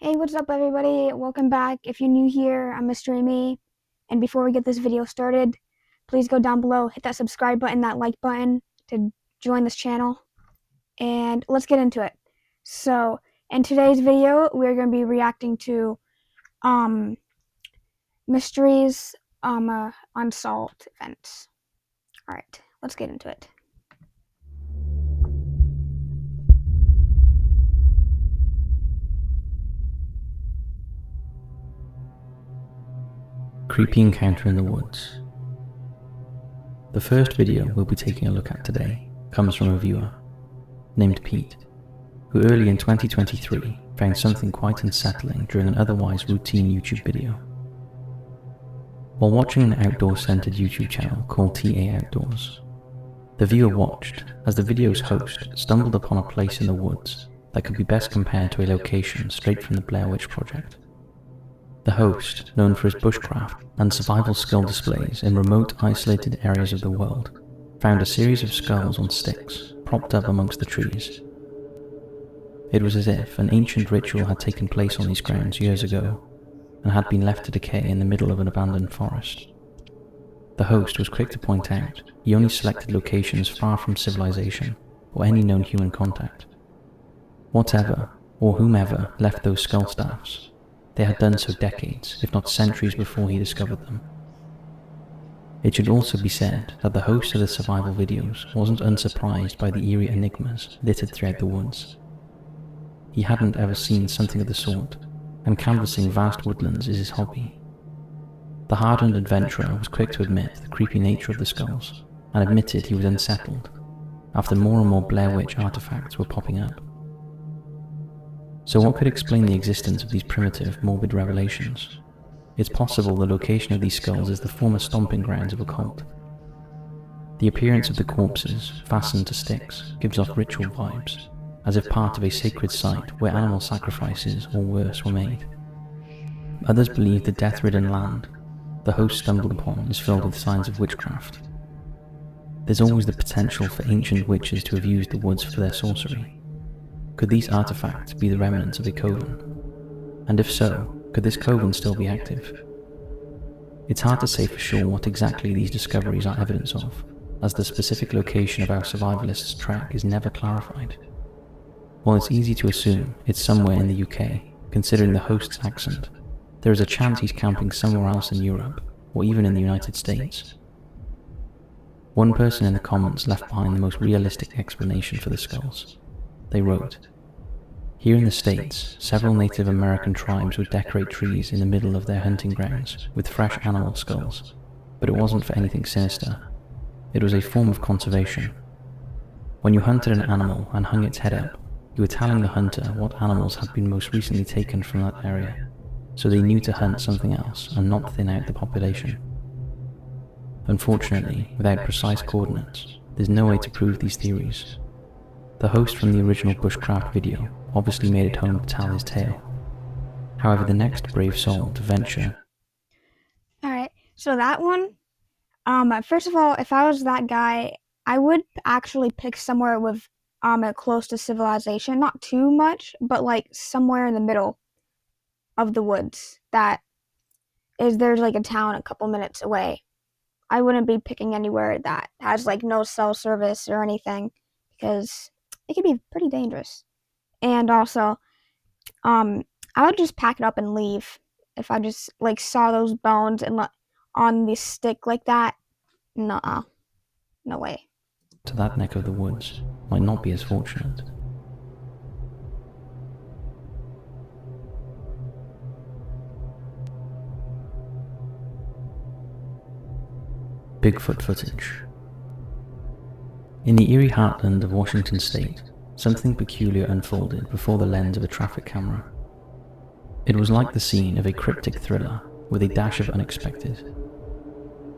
Hey, what's up everybody? Welcome back. If you're new here, I'm Mystery Me. And before we get this video started, please go down below, hit that subscribe button, that like button to join this channel. And let's get into it. So, in today's video, we're going to be reacting to mysteries unsolved events. Alright, let's get into it. Creepy encounter in the woods. The first video we'll be taking a look at today comes from a viewer named Pete, who early in 2023 found something quite unsettling during an otherwise routine YouTube video. While watching an outdoor-centered YouTube channel called TA Outdoors, the viewer watched as the video's host stumbled upon a place in the woods that could be best compared to a location straight from the Blair Witch Project. The host, known for his bushcraft and survival skill displays in remote, isolated areas of the world, found a series of skulls on sticks propped up amongst the trees. It was as if an ancient ritual had taken place on these grounds years ago and had been left to decay in the middle of an abandoned forest. The host was quick to point out he only selected locations far from civilization or any known human contact. Whatever or whomever left those skull staffs, they had done so decades, if not centuries before he discovered them. It should also be said that the host of the survival videos wasn't unsurprised by the eerie enigmas littered throughout the woods. He hadn't ever seen something of the sort, and canvassing vast woodlands is his hobby. The hardened adventurer was quick to admit the creepy nature of the skulls, and admitted he was unsettled after more and more Blair Witch artifacts were popping up. So what could explain the existence of these primitive, morbid revelations? It's possible the location of these skulls is the former stomping grounds of a cult. The appearance of the corpses, fastened to sticks, gives off ritual vibes, as if part of a sacred site where animal sacrifices or worse were made. Others believe the death-ridden land the host stumbled upon is filled with signs of witchcraft. There's always the potential for ancient witches to have used the woods for their sorcery. Could these artifacts be the remnants of a coven? And if so, could this coven still be active? It's hard to say for sure what exactly these discoveries are evidence of, as the specific location of our survivalist's trek is never clarified. While it's easy to assume it's somewhere in the UK, considering the host's accent, there is a chance he's camping somewhere else in Europe, or even in the United States. One person in the comments left behind the most realistic explanation for the skulls. They wrote, "Here in the States, several Native American tribes would decorate trees in the middle of their hunting grounds with fresh animal skulls, but it wasn't for anything sinister. It was a form of conservation. When you hunted an animal and hung its head up, you were telling the hunter what animals had been most recently taken from that area, so they knew to hunt something else and not thin out the population. Unfortunately, without precise coordinates, there's no way to prove these theories. The host from the original bushcraft video obviously made it home to tell his tale. However, the next brave soul to venture..." Alright, so that one, first of all, if I was that guy, I would actually pick somewhere with close to civilization, not too much, but like somewhere in the middle of the woods there's like a town a couple minutes away. I wouldn't be picking anywhere that has like no cell service or anything, because it can be pretty dangerous. And also, I would just pack it up and leave if I just like saw those bones and on the stick like that. Nuh-uh. No way. To that neck of the woods might not be as fortunate. Bigfoot footage. In the eerie heartland of Washington state, something peculiar unfolded before the lens of a traffic camera. It was like the scene of a cryptic thriller with a dash of unexpected.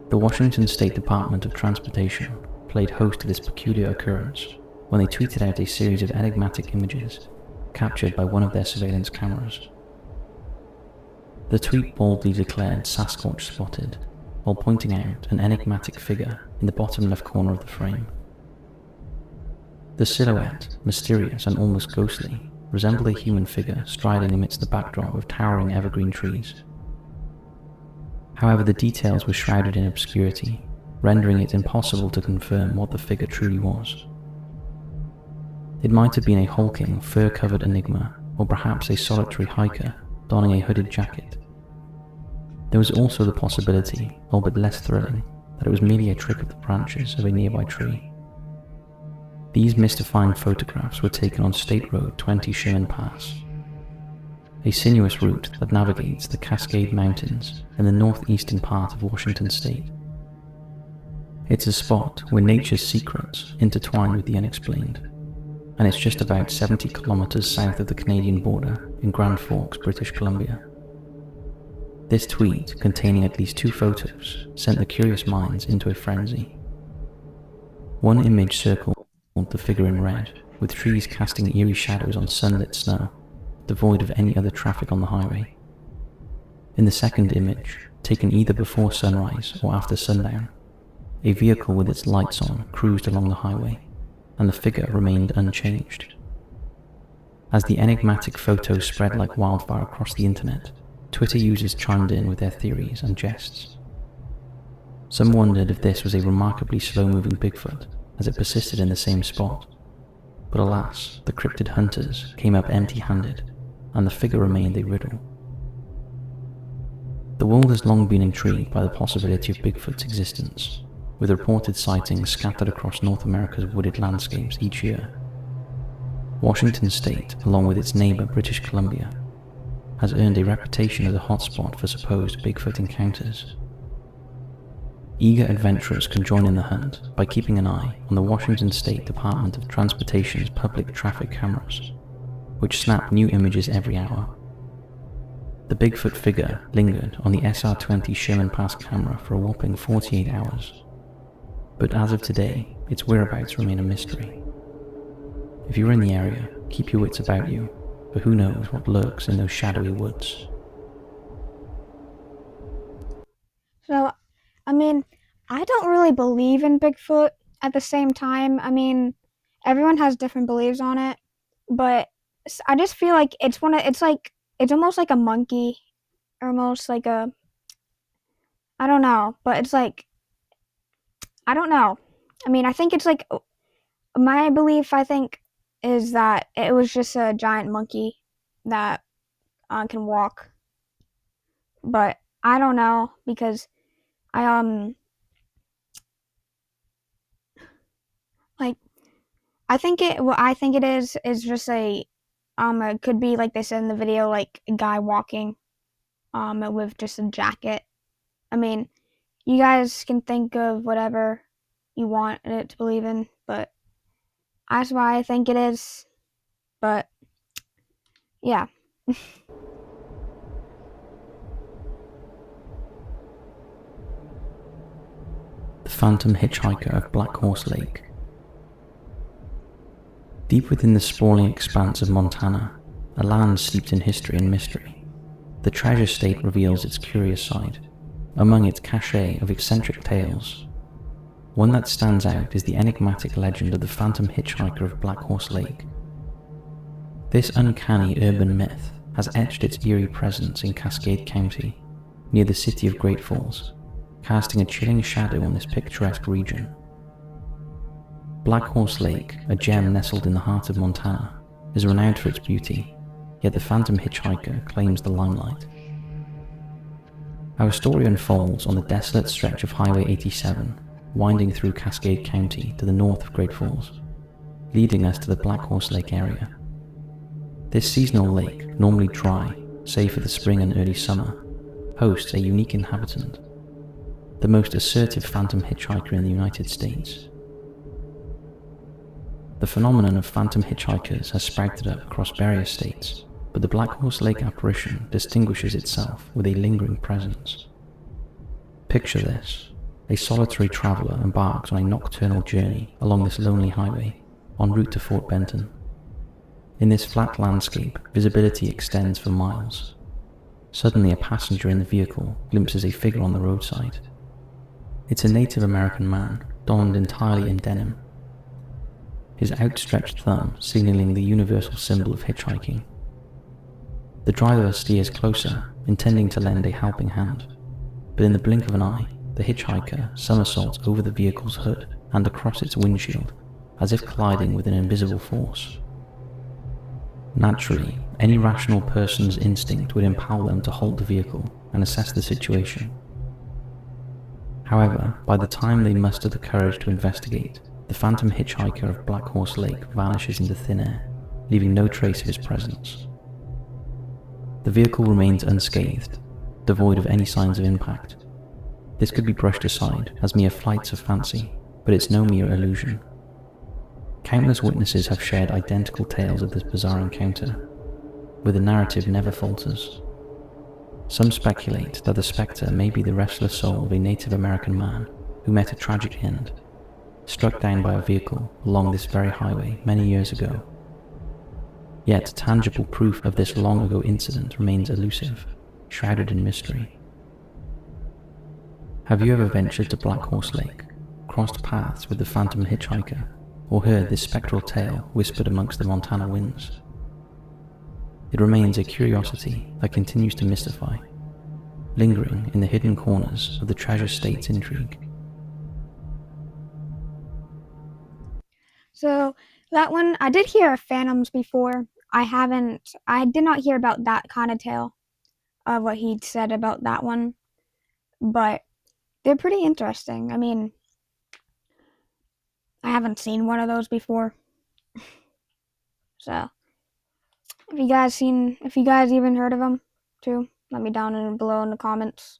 The Washington State Department of Transportation played host to this peculiar occurrence when they tweeted out a series of enigmatic images captured by one of their surveillance cameras. The tweet boldly declared Sasquatch spotted, while pointing out an enigmatic figure in the bottom left corner of the frame. The silhouette, mysterious and almost ghostly, resembled a human figure striding amidst the backdrop of towering evergreen trees. However, the details were shrouded in obscurity, rendering it impossible to confirm what the figure truly was. It might have been a hulking, fur-covered enigma, or perhaps a solitary hiker donning a hooded jacket. There was also the possibility, albeit less thrilling, that it was merely a trick of the branches of a nearby tree. These mystifying photographs were taken on State Road 20 Sherman Pass, a sinuous route that navigates the Cascade Mountains in the northeastern part of Washington state. It's a spot where nature's secrets intertwine with the unexplained, and it's just about 70 kilometers south of the Canadian border in Grand Forks, British Columbia. This tweet, containing at least 2 photos, sent the curious minds into a frenzy. One image circled the figure in red, with trees casting eerie shadows on sunlit snow, devoid of any other traffic on the highway. In the second image, taken either before sunrise or after sundown, a vehicle with its lights on cruised along the highway, and the figure remained unchanged. As the enigmatic photos spread like wildfire across the internet, Twitter users chimed in with their theories and jests. Some wondered if this was a remarkably slow-moving Bigfoot, as it persisted in the same spot. But alas, the cryptid hunters came up empty-handed, and the figure remained a riddle. The world has long been intrigued by the possibility of Bigfoot's existence, with reported sightings scattered across North America's wooded landscapes each year. Washington state, along with its neighbor British Columbia, has earned a reputation as a hotspot for supposed Bigfoot encounters. Eager adventurers can join in the hunt by keeping an eye on the Washington State Department of Transportation's public traffic cameras, which snap new images every hour. The Bigfoot figure lingered on the SR-20 Sherman Pass camera for a whopping 48 hours. But as of today, its whereabouts remain a mystery. If you're in the area, keep your wits about you, for who knows what lurks in those shadowy woods. So, I don't really believe in Bigfoot at the same time. Everyone has different beliefs on it, but I just feel like it's almost like a monkey, or almost like I don't know, but it's like, I don't know. I think it's like, my belief, I think, is that it was just a giant monkey that can walk. But I don't know, because I, like, what I think it is just it could be, like they said in the video, like a guy walking, with just a jacket. I mean, you guys can think of whatever you want it to believe in, but that's why I think it is. But yeah. The Phantom Hitchhiker of Black Horse Lake. Deep within the sprawling expanse of Montana, a land steeped in history and mystery, the Treasure State reveals its curious side. Among its cachet of eccentric tales, one that stands out is the enigmatic legend of the Phantom Hitchhiker of Black Horse Lake. This uncanny urban myth has etched its eerie presence in Cascade County, near the city of Great Falls, casting a chilling shadow on this picturesque region. Black Horse Lake, a gem nestled in the heart of Montana, is renowned for its beauty, yet the Phantom Hitchhiker claims the limelight. Our story unfolds on the desolate stretch of Highway 87, winding through Cascade County to the north of Great Falls, leading us to the Black Horse Lake area. This seasonal lake, normally dry, save for the spring and early summer, hosts a unique inhabitant, the most assertive phantom hitchhiker in the United States. The phenomenon of phantom hitchhikers has sprouted up across various states, but the Black Horse Lake apparition distinguishes itself with a lingering presence. Picture this: a solitary traveler embarks on a nocturnal journey along this lonely highway, en route to Fort Benton. In this flat landscape, visibility extends for miles. Suddenly, a passenger in the vehicle glimpses a figure on the roadside. It's a Native American man, donned entirely in denim. his outstretched thumb signaling the universal symbol of hitchhiking. The driver steers closer, intending to lend a helping hand, but in the blink of an eye, the hitchhiker somersaults over the vehicle's hood and across its windshield, as if colliding with an invisible force. Naturally, any rational person's instinct would impel them to halt the vehicle and assess the situation. However, by the time they muster the courage to investigate, the phantom hitchhiker of Black Horse Lake vanishes into thin air, leaving no trace of his presence. The vehicle remains unscathed, devoid of any signs of impact. This could be brushed aside as mere flights of fancy, but it's no mere illusion. Countless witnesses have shared identical tales of this bizarre encounter, where the narrative never falters. Some speculate that the spectre may be the restless soul of a Native American man who met a tragic end, struck down by a vehicle along this very highway many years ago. Yet tangible proof of this long ago incident remains elusive, shrouded in mystery. Have you ever ventured to Black Horse Lake, crossed paths with the phantom hitchhiker, or heard this spectral tale whispered amongst the Montana winds? It remains a curiosity that continues to mystify, lingering in the hidden corners of the Treasure State's intrigue. So that one, I did hear of phantoms before. I did not hear about that kind of tale of what he'd said about that one, but they're pretty interesting. I mean, I haven't seen one of those before. So, if you guys even heard of them too, let me down in below in the comments.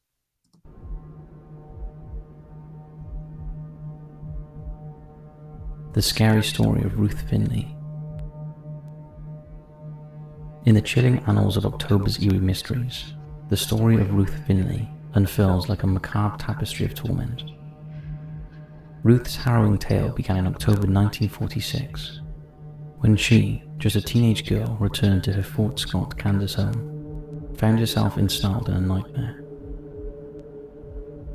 The scary story of Ruth Finley. In the chilling annals of October's eerie mysteries, the story of Ruth Finley unfurls like a macabre tapestry of torment. Ruth's harrowing tale began in October 1946, when she, just a teenage girl, returned to her Fort Scott, Kansas home, found herself installed in a nightmare.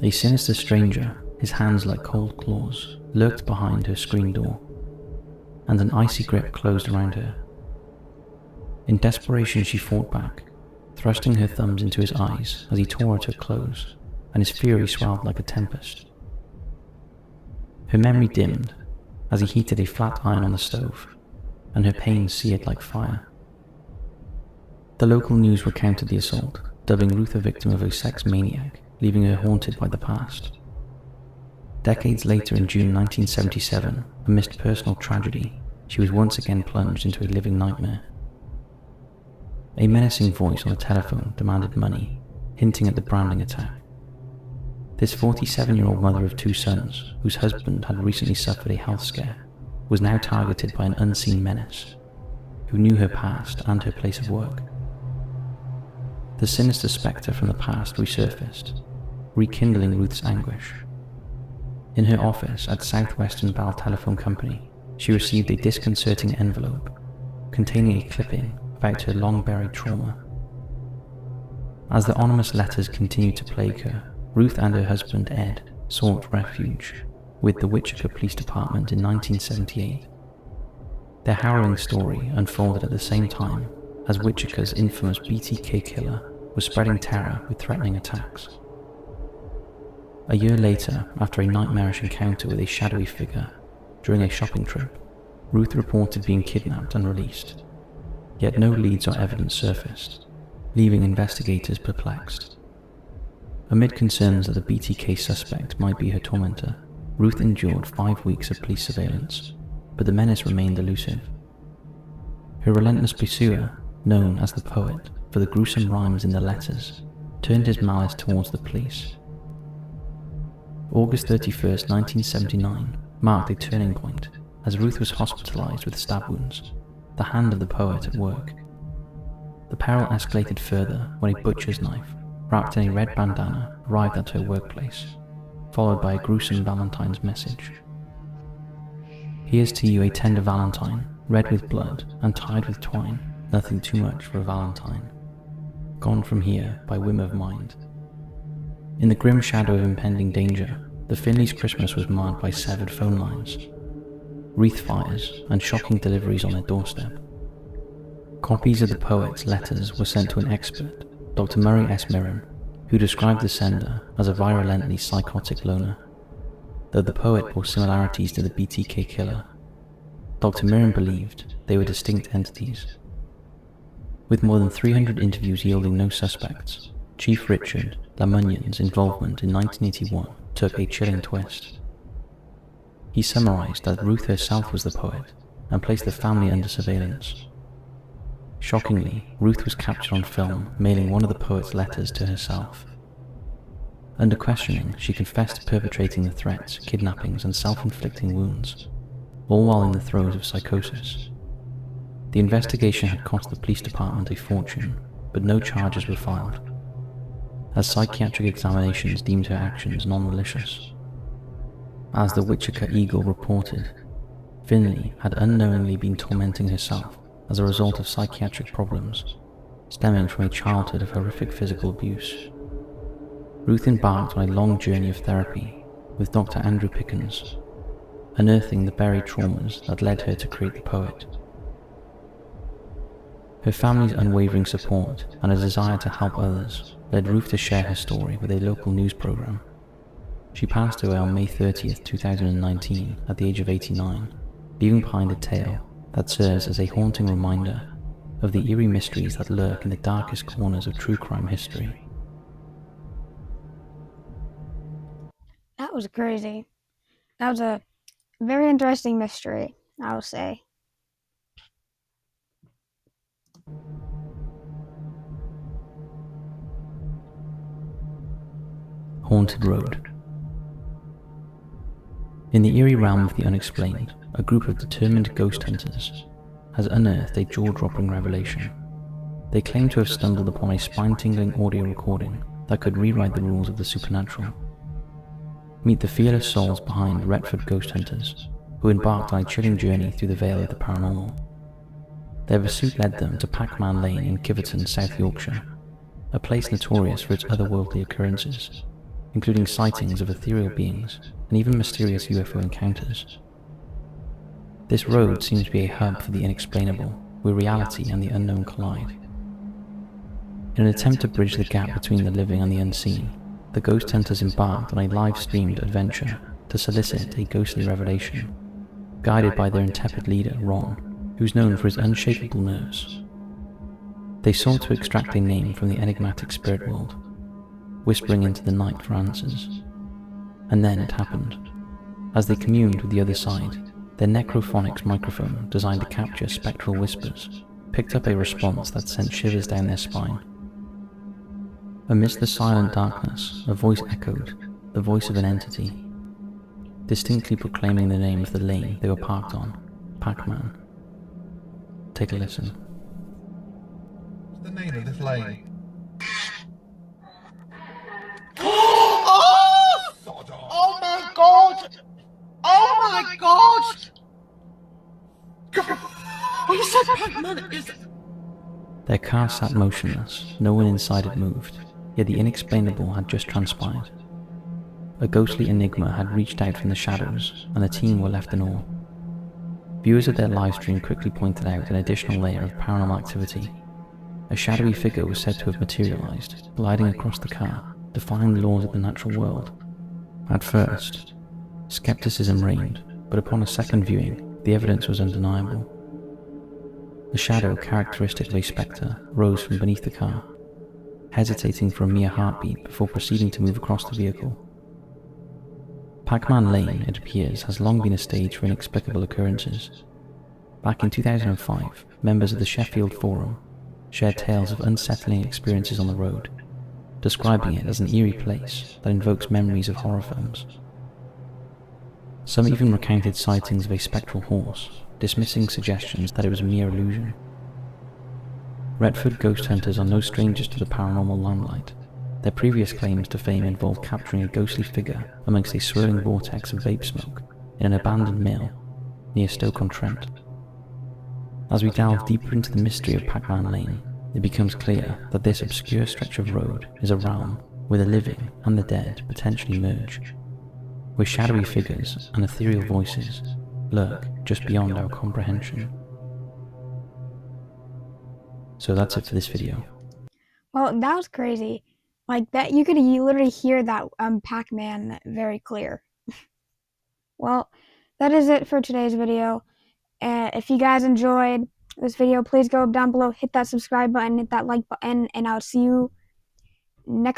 A sinister stranger, his hands like cold claws, lurked behind her screen door, and an icy grip closed around her. In desperation she fought back, thrusting her thumbs into his eyes as he tore at her clothes, and his fury swelled like a tempest. Her memory dimmed as he heated a flat iron on the stove, and her pain seared like fire. The local news recounted the assault, dubbing Ruth a victim of a sex maniac, leaving her haunted by the past. Decades later, in June 1977, amidst personal tragedy, she was once again plunged into a living nightmare. A menacing voice on the telephone demanded money, hinting at the branding attack. This 47-year-old mother of two sons, whose husband had recently suffered a health scare, was now targeted by an unseen menace, who knew her past and her place of work. The sinister spectre from the past resurfaced, rekindling Ruth's anguish. In her office at Southwestern Bell Telephone Company, she received a disconcerting envelope containing a clipping about her long-buried trauma. As the ominous letters continued to plague her, Ruth and her husband Ed sought refuge with the Wichita Police Department in 1978. Their harrowing story unfolded at the same time as Wichita's infamous BTK killer was spreading terror with threatening attacks. A year later, after a nightmarish encounter with a shadowy figure during a shopping trip, Ruth reported being kidnapped and released. Yet no leads or evidence surfaced, leaving investigators perplexed. Amid concerns that the BTK suspect might be her tormentor, Ruth endured 5 weeks of police surveillance, but the menace remained elusive. Her relentless pursuer, known as the Poet for the gruesome rhymes in the letters, turned his malice towards the police. August 31st, 1979 marked a turning point as Ruth was hospitalized with stab wounds, the hand of the Poet at work. The peril escalated further when a butcher's knife, wrapped in a red bandana, arrived at her workplace, followed by a gruesome Valentine's message. Here's to you a tender Valentine, red with blood and tied with twine, nothing too much for a Valentine. Gone from here by whim of mind. In the grim shadow of impending danger, the Finleys' Christmas was marked by severed phone lines. wreath fires, and shocking deliveries on their doorstep. Copies of the poet's letters were sent to an expert, Dr. Murray S. Miram, who described the sender as a virulently psychotic loner. Though the poet bore similarities to the BTK killer, Dr. Miram believed they were distinct entities. With more than 300 interviews yielding no suspects, Chief Richard LaMunyon's involvement in 1981 took a chilling twist. He summarized that Ruth herself was the poet and placed the family under surveillance. Shockingly, Ruth was captured on film mailing one of the poet's letters to herself. Under questioning, she confessed to perpetrating the threats, kidnappings, and self-inflicting wounds, all while in the throes of psychosis. The investigation had cost the police department a fortune, but no charges were filed, as psychiatric examinations deemed her actions non-malicious. As the Wichita Eagle reported, Finley had unknowingly been tormenting herself as a result of psychiatric problems stemming from a childhood of horrific physical abuse. Ruth embarked on a long journey of therapy with Dr. Andrew Pickens, unearthing the buried traumas that led her to create the poet. Her family's unwavering support and a desire to help others led Ruth to share her story with a local news program. She passed away on May 30th, 2019 at the age of 89, leaving behind a tale that serves as a haunting reminder of the eerie mysteries that lurk in the darkest corners of true crime history. That was crazy. That was a very interesting mystery, I will say. Haunted Road. In the eerie realm of the unexplained, a group of determined ghost hunters has unearthed a jaw-dropping revelation. They claim to have stumbled upon a spine-tingling audio recording that could rewrite the rules of the supernatural. Meet the fearless souls behind Retford Ghost Hunters, who embarked on a chilling journey through the veil of the paranormal. Their pursuit led them to Packman Lane in Kiverton, South Yorkshire, a place notorious for its otherworldly occurrences, including sightings of ethereal beings and even mysterious UFO encounters. This road seems to be a hub for the inexplainable, where reality and the unknown collide. In an attempt to bridge the gap between the living and the unseen, the ghost hunters embarked on a live-streamed adventure to solicit a ghostly revelation, guided by their intrepid leader, Ron, who's known for his unshakable nerves. They sought to extract a name from the enigmatic spirit world, whispering into the night for answers. And then it happened. As they communed with the other side, their necrophonics microphone, designed to capture spectral whispers, picked up a response that sent shivers down their spine. Amidst the silent darkness, a voice echoed, the voice of an entity, distinctly proclaiming the name of the lane they were parked on, Packman. Take a listen. What's the name of this lane? Oh my god! Oh my god! You said Pac-Man is... Their car sat motionless, no one inside it moved, yet the inexplainable had just transpired. A ghostly enigma had reached out from the shadows, and the team were left in awe. Viewers of their livestream quickly pointed out an additional layer of paranormal activity. A shadowy figure was said to have materialized, gliding across the car, defying the laws of the natural world. At first, skepticism reigned, but upon a second viewing, the evidence was undeniable. The shadow, characteristic of a spectre, rose from beneath the car, hesitating for a mere heartbeat before proceeding to move across the vehicle. Packman Lane, it appears, has long been a stage for inexplicable occurrences. Back in 2005, members of the Sheffield Forum shared tales of unsettling experiences on the road, describing it as an eerie place that invokes memories of horror films. Some even recounted sightings of a spectral horse, dismissing suggestions that it was a mere illusion. Retford ghost hunters are no strangers to the paranormal limelight. Their previous claims to fame involved capturing a ghostly figure amongst a swirling vortex of vape smoke in an abandoned mill near Stoke-on-Trent. As we delve deeper into the mystery of Packman Lane, it becomes clear that this obscure stretch of road is a realm where the living and the dead potentially merge, where shadowy figures and ethereal voices lurk just beyond our comprehension. So that's it for this video. Well, that was crazy. Like that, you could literally hear that Pac-Man very clear. Well, that is it for today's video. If you guys enjoyed this video, please go down below, hit that subscribe button, hit that like button, and I'll see you next